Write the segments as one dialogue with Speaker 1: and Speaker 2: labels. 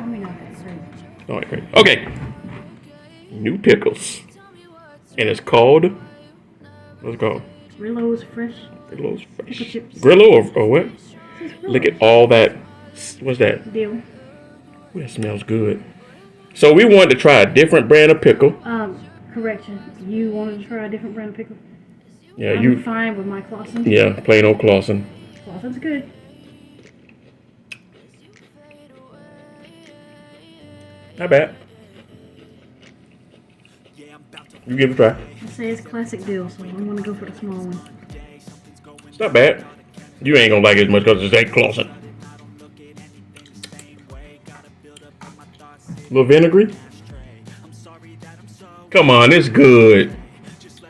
Speaker 1: Let me not get served.
Speaker 2: Oh, okay. Okay. New pickles. And it's called, what's it called?
Speaker 1: Grillo's fresh.
Speaker 2: Grillo's fresh.
Speaker 1: Pickle chips.
Speaker 2: Grillo or what?
Speaker 1: Grillo.
Speaker 2: Look at all that. What's that?
Speaker 1: Dill.
Speaker 2: Ooh, that smells good. So we wanted to try a different brand of pickle.
Speaker 1: Correction. You wanted to try a different brand of pickle?
Speaker 2: Yeah,
Speaker 1: I'm fine with my Clausen.
Speaker 2: Yeah, plain old Clausen.
Speaker 1: Clausen's good.
Speaker 2: Not bad. You give it a try.
Speaker 1: I say it's classic dill, so I'm gonna go for the small one.
Speaker 2: It's not bad. You ain't gonna like it as much because it's ain't Clausen. A little vinegary. Come on, it's good.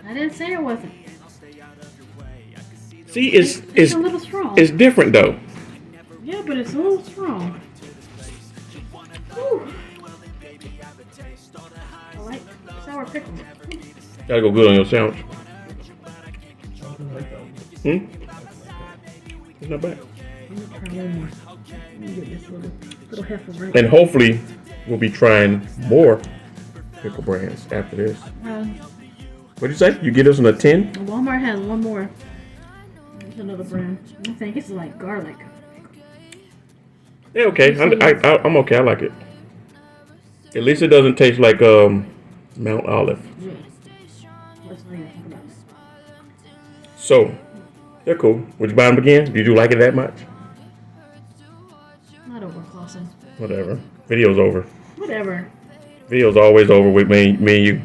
Speaker 1: I didn't say it wasn't.
Speaker 2: See, it's
Speaker 1: a little strong.
Speaker 2: It's different though.
Speaker 1: Yeah, but it's a little strong. Whew. I like sour pickles.
Speaker 2: Gotta go good on your sandwich. It's not bad.
Speaker 1: I'm gonna try one more. Let me get this little heifer right.
Speaker 2: And hopefully, we'll be trying more pickle brands after this. What'd you say? You give this one a 10?
Speaker 1: Walmart has one more. There's another brand. I think it's like garlic.
Speaker 2: Yeah, okay. I'm okay. I like it. At least it doesn't taste like Mount Olive.
Speaker 1: Yeah. That's what you're talking about.
Speaker 2: So, they're cool. Would you buy them again? Did you like it that much?
Speaker 1: Not over Clausen.
Speaker 2: Whatever. Video's over.
Speaker 1: Whatever.
Speaker 2: Video's always over with me and you.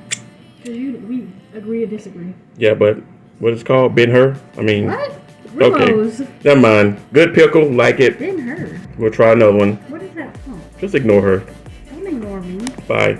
Speaker 1: Because we agree or disagree.
Speaker 2: Yeah, but what is it called? Ben-Hur? I mean.
Speaker 1: What? Grillo's.
Speaker 2: Okay. Never mind. Good pickle. Like it.
Speaker 1: Ben-Hur.
Speaker 2: We'll try another one.
Speaker 1: What is that from?
Speaker 2: Just ignore her.
Speaker 1: Don't ignore me.
Speaker 2: Bye.